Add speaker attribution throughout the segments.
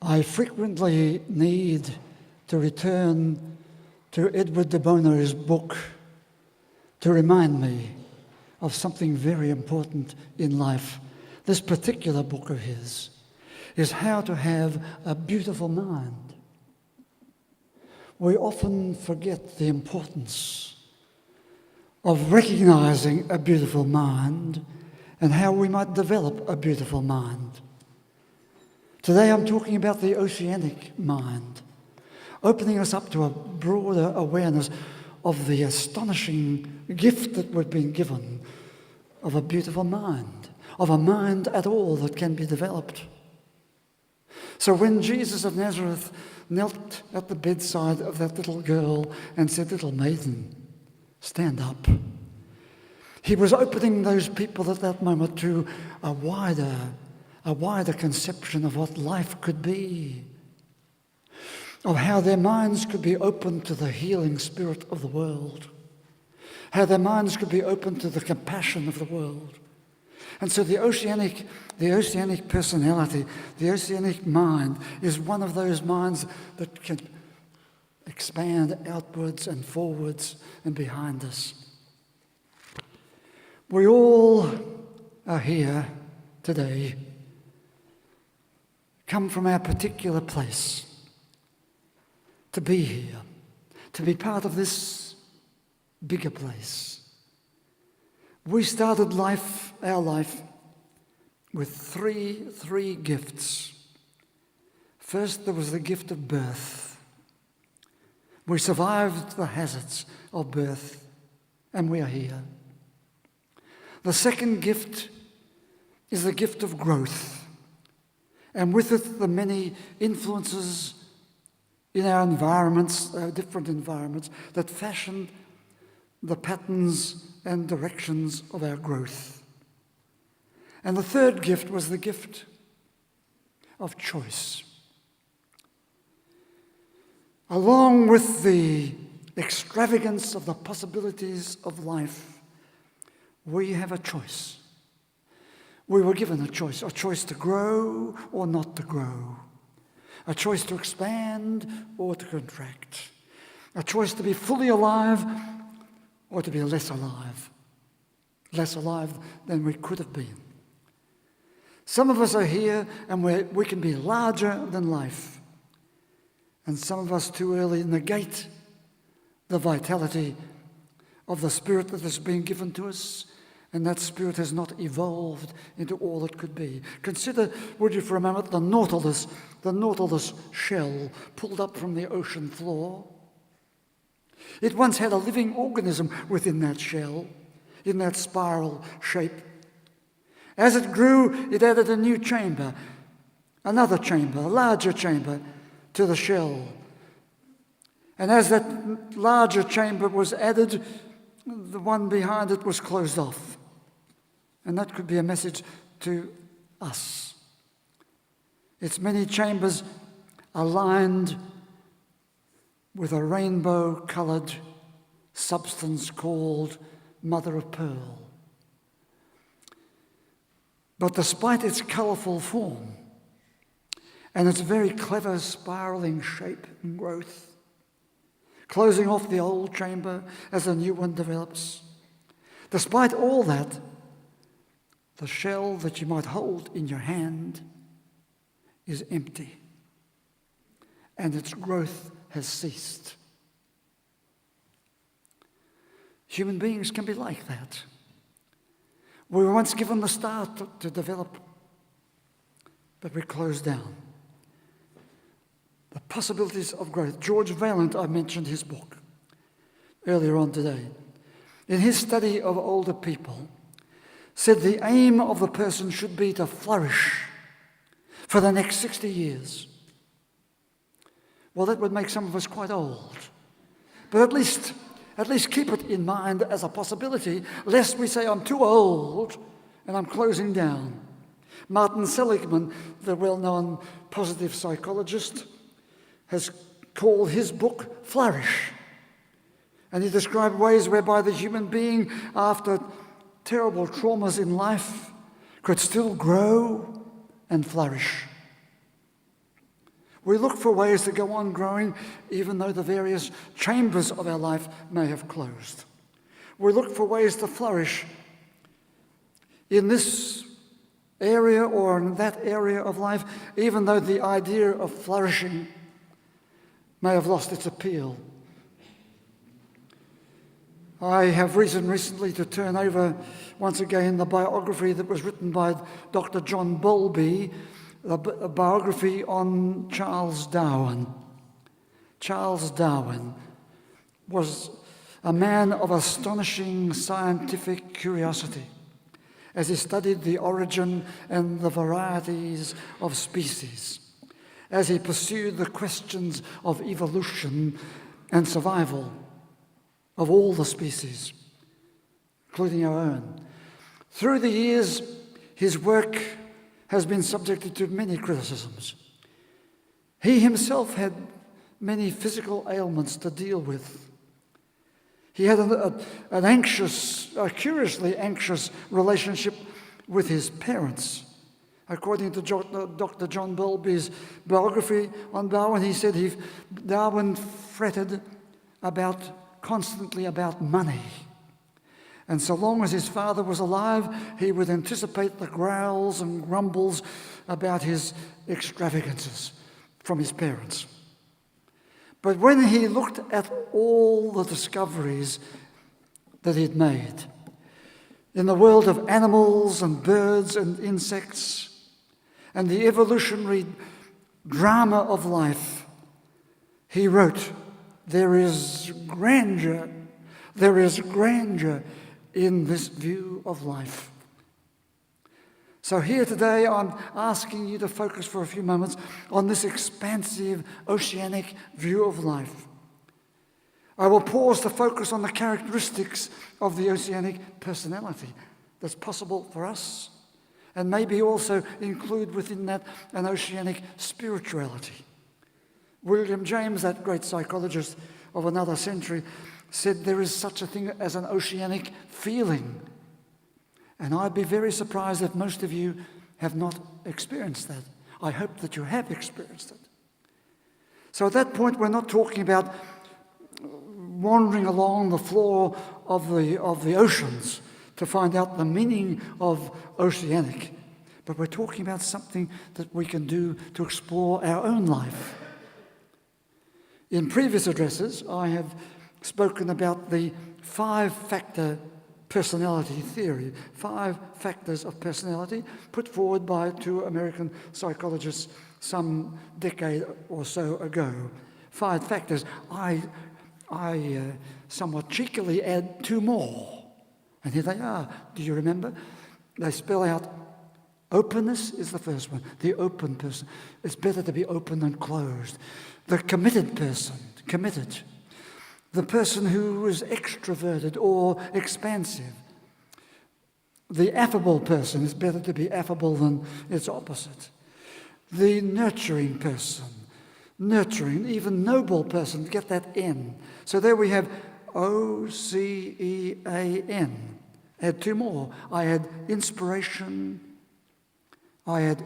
Speaker 1: I frequently need to return to Edward de Bono's book to remind me of something very important in life. This particular book of his is How to Have a Beautiful Mind. We often forget the importance of recognizing a beautiful mind and how we might develop a beautiful mind. Today I'm talking about the oceanic mind, opening us up to a broader awareness of the astonishing gift that we've been given of a beautiful mind, of a mind at all that can be developed. So when Jesus of Nazareth knelt at the bedside of that little girl and said, "Little maiden, stand up," he was opening those people at that moment to a wider conception of what life could be, of how their minds could be open to the healing spirit of the world, how their minds could be open to the compassion of the world. And so the oceanic personality, the oceanic mind, is one of those minds that can expand outwards and forwards and behind us. We all are here today, come from our particular place, to be here, to be part of this bigger place. We started our life with three gifts. First, there was the gift of birth. We survived the hazards of birth, and we are here. The second gift is the gift of growth, and with it the many influences in our environments, our different environments, that fashion the patterns and directions of our growth. And the third gift was the gift of choice. Along with the extravagance of the possibilities of life, we have a choice. We were given a choice to grow or not to grow, a choice to expand or to contract, a choice to be fully alive or to be less alive than we could have been. Some of us are here and we can be larger than life, and some of us too early negate the vitality of the spirit that has been given to us, and that spirit has not evolved into all it could be. Consider, would you, for a moment, the Nautilus shell pulled up from the ocean floor. It once had a living organism within that shell, in that spiral shape. As it grew, it added a new chamber, another chamber, a larger chamber to the shell. And as that larger chamber was added, the one behind it was closed off. And that could be a message to us. Its many chambers aligned with a rainbow-coloured substance called mother of pearl. But despite its colourful form and its very clever spiralling shape and growth, closing off the old chamber as a new one develops, despite all that, the shell that you might hold in your hand is empty, and its growth has ceased. Human beings can be like that. We were once given the start to develop, but we closed down. The possibilities of growth. George Vaillant, I mentioned his book earlier on today. In his study of older people, said the aim of the person should be to flourish for the next 60 years. Well, that would make some of us quite old. But at least keep it in mind as a possibility, lest we say, I'm too old and I'm closing down. Martin Seligman, the well-known positive psychologist, has called his book Flourish. And he described ways whereby the human being, after terrible traumas in life, could still grow and flourish. We look for ways to go on growing even though the various chambers of our life may have closed. We look for ways to flourish in this area or in that area of life, even though the idea of flourishing may have lost its appeal. I have reason recently to turn over once again the biography that was written by Dr. John Bowlby, a biography on Charles Darwin. Charles Darwin was a man of astonishing scientific curiosity as he studied the origin and the varieties of species, as he pursued the questions of evolution and survival of all the species, including our own. Through the years, his work has been subjected to many criticisms. He himself had many physical ailments to deal with. He had a curiously anxious relationship with his parents. According to Dr. John Bowlby's biography on Darwin, he said Darwin fretted constantly about money. And so long as his father was alive, he would anticipate the growls and grumbles about his extravagances from his parents. But when he looked at all the discoveries that he'd made in the world of animals and birds and insects and the evolutionary drama of life, he wrote, there is grandeur in this view of life. So here today, I'm asking you to focus for a few moments on this expansive, oceanic view of life. I will pause to focus on the characteristics of the oceanic personality that's possible for us, and maybe also include within that an oceanic spirituality. William James, that great psychologist of another century, said there is such a thing as an oceanic feeling. And I'd be very surprised if most of you have not experienced that. I hope that you have experienced it. So at that point, we're not talking about wandering along the floor of the oceans to find out the meaning of oceanic, but we're talking about something that we can do to explore our own life. In previous addresses, I have spoken about the 5-factor personality theory, 5 factors of personality put forward by 2 American psychologists some decade or so ago. 5 factors. I somewhat cheekily add 2 more. And here they are. Do you remember? They spell out openness is the first one. The open person. It's better to be open than closed. The committed person, committed. The person who is extroverted or expansive. The affable person, is better to be affable than its opposite. The nurturing person, nurturing, even noble person, get that N. So there we have O-C-E-A-N. Add 2 more. I had inspiration. I had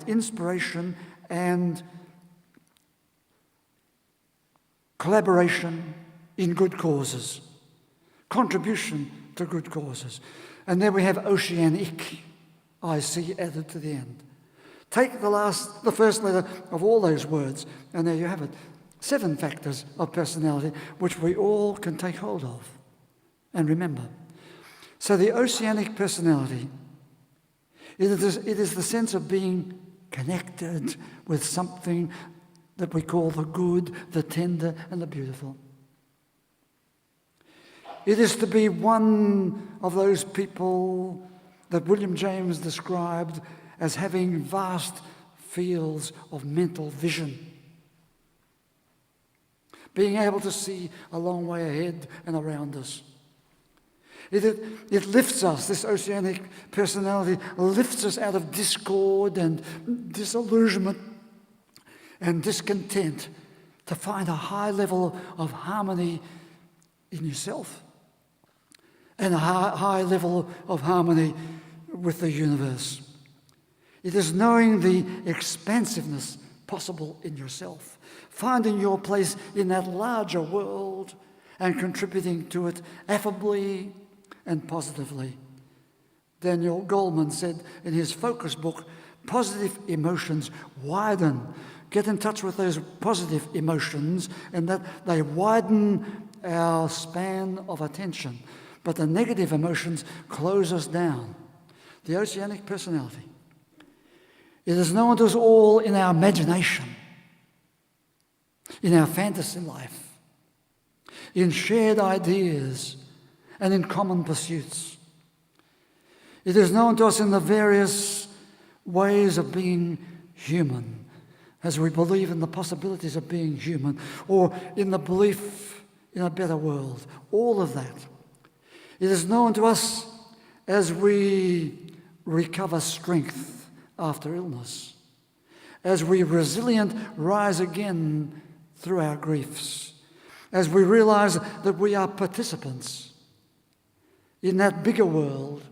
Speaker 1: inspiration and collaboration in good causes, contribution to good causes. And then we have oceanic, I-C added to the end. Take the first letter of all those words, and there you have it. 7 factors of personality, which we all can take hold of and remember. So the oceanic personality, it is the sense of being connected with something that we call the good, the tender, and the beautiful. It is to be one of those people that William James described as having vast fields of mental vision. Being able to see a long way ahead and around us. It lifts us, this oceanic personality lifts us out of discord and disillusionment and discontent to find a high level of harmony in yourself and a high level of harmony with the universe. It is knowing the expansiveness possible in yourself, finding your place in that larger world and contributing to it affably and positively. Daniel Goleman said in his focus book, positive emotions widen. Get in touch with those positive emotions, and that they widen our span of attention. But the negative emotions close us down. The Oceanic personality. It is known to us all in our imagination, in our fantasy life, in shared ideas, and in common pursuits. It is known to us in the various ways of being human, as we believe in the possibilities of being human, or in the belief in a better world. All of that. It is known to us as we recover strength after illness, as we resilient rise again through our griefs, as we realize that we are participants in that bigger world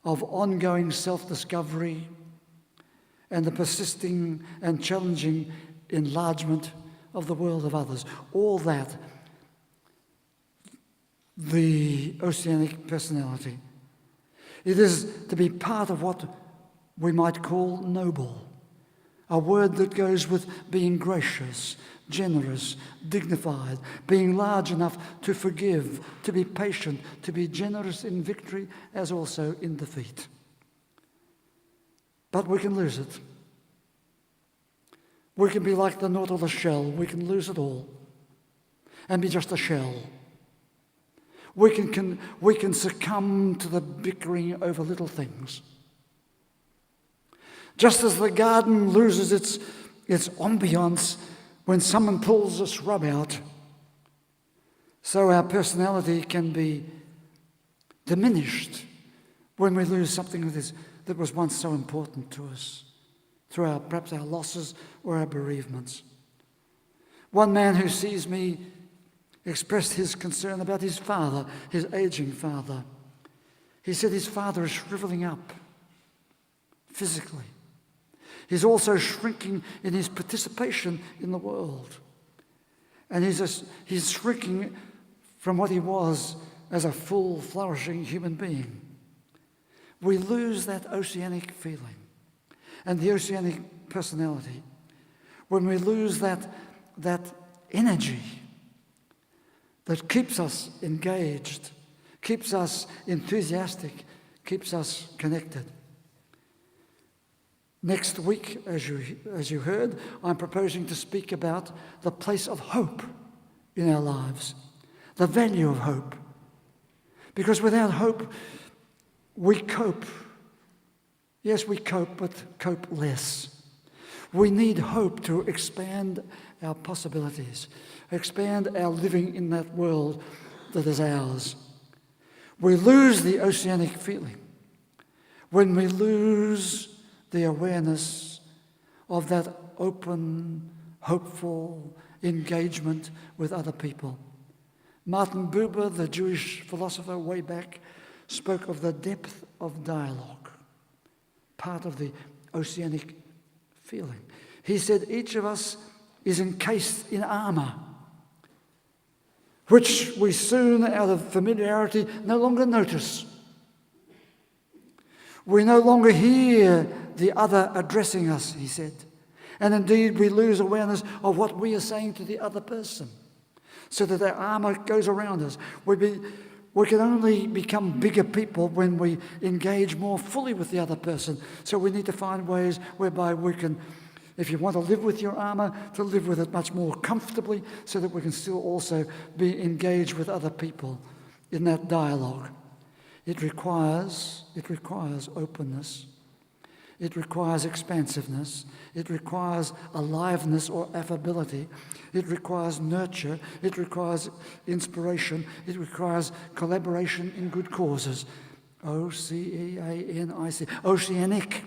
Speaker 1: of ongoing self-discovery and the persisting and challenging enlargement of the world of others. All that, the Oceanic personality. It is to be part of what we might call noble, a word that goes with being gracious, generous, dignified, being large enough to forgive, to be patient, to be generous in victory as also in defeat. But we can lose it. We can be like the nautilus shell. We can lose it all and be just a shell. We can succumb to the bickering over little things. Just as the garden loses its ambiance when someone pulls a shrub out, so our personality can be diminished when we lose something that was once so important to us through perhaps our losses or our bereavements. One man who sees me expressed his concern about his father, his aging father. He said his father is shriveling up physically. He's also shrinking in his participation in the world. And he's shrinking from what he was as a full, flourishing human being. We lose that oceanic feeling and the oceanic personality when we lose that energy that keeps us engaged, keeps us enthusiastic, keeps us connected. Next week, as you heard, I'm proposing to speak about the place of hope in our lives, the value of hope. Because without hope, we cope. Yes, we cope, but cope less. We need hope to expand our possibilities, expand our living in that world that is ours. We lose the oceanic feeling when we lose the awareness of that open, hopeful engagement with other people. Martin Buber, the Jewish philosopher way back, spoke of the depth of dialogue, part of the oceanic feeling. He said each of us is encased in armor, which we soon, out of familiarity, no longer notice. We no longer hear the other addressing us, he said. And indeed, we lose awareness of what we are saying to the other person, so that our armor goes around us. We can only become bigger people when we engage more fully with the other person. So we need to find ways whereby we can, if you want to live with your armor, to live with it much more comfortably, so that we can still also be engaged with other people in that dialogue. It requires openness. It requires expansiveness. It requires aliveness or affability. It requires nurture. It requires inspiration. It requires collaboration in good causes. Oceanic. Oceanic.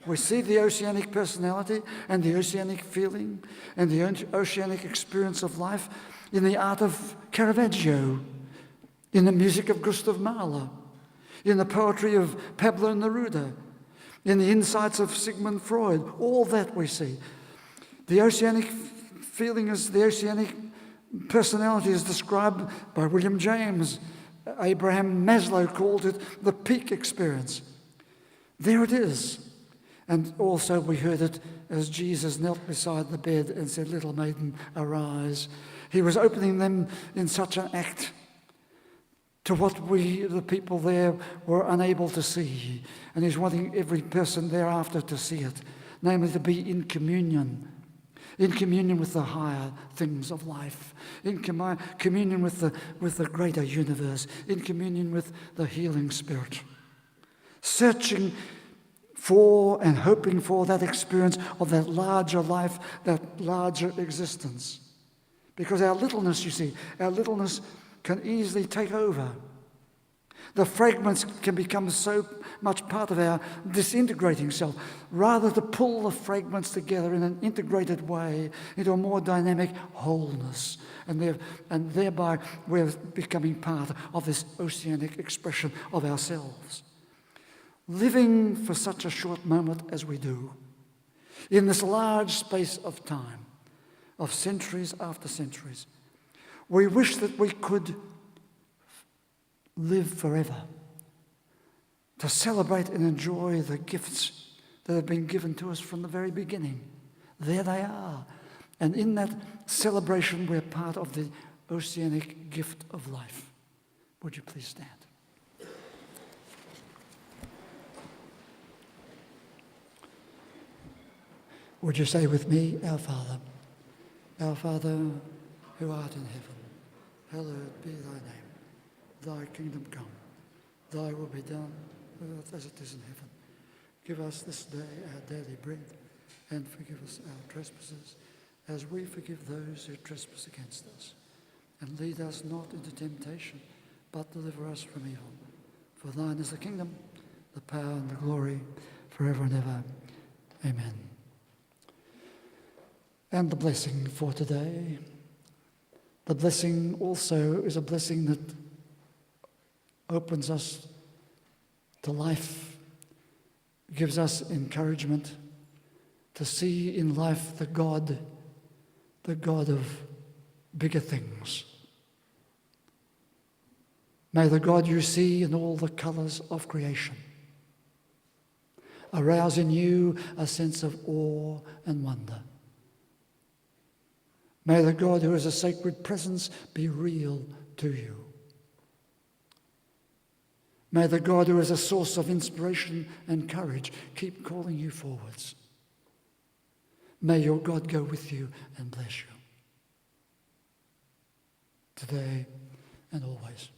Speaker 1: We see the oceanic personality and the oceanic feeling and the oceanic experience of life in the art of Caravaggio, in the music of Gustav Mahler, in the poetry of Pablo Neruda, in the insights of Sigmund Freud, all that we see. The oceanic feeling is the oceanic personality is described by William James. Abraham Maslow called it the peak experience. There it is. And also we heard it as Jesus knelt beside the bed and said, "Little maiden, arise." He was opening them in such an act to what we, the people there, were unable to see. And he's wanting every person thereafter to see it, namely to be in communion with the higher things of life, in communion with the greater universe, in communion with the healing spirit, searching for and hoping for that experience of that larger life, that larger existence. Because our littleness, you see, our littleness can easily take over. The fragments can become so much part of our disintegrating self, rather to pull the fragments together in an integrated way into a more dynamic wholeness. And thereby we're becoming part of this oceanic expression of ourselves. Living for such a short moment as we do, in this large space of time, of centuries after centuries, we wish that we could live forever, to celebrate and enjoy the gifts that have been given to us from the very beginning. There they are. And in that celebration, we're part of the oceanic gift of life. Would you please stand? Would you say with me, Our Father, who art in heaven, hallowed be thy name. Thy kingdom come, thy will be done on earth as it is in heaven. Give us this day our daily bread, and forgive us our trespasses, as we forgive those who trespass against us. And lead us not into temptation, but deliver us from evil. For thine is the kingdom, the power and the glory, forever and ever. Amen. And the blessing for today. The blessing also is a blessing that opens us to life, gives us encouragement to see in life the God of bigger things. May the God you see in all the colours of creation arouse in you a sense of awe and wonder. May the God who is a sacred presence be real to you. May the God who is a source of inspiration and courage keep calling you forwards. May your God go with you and bless you, today and always.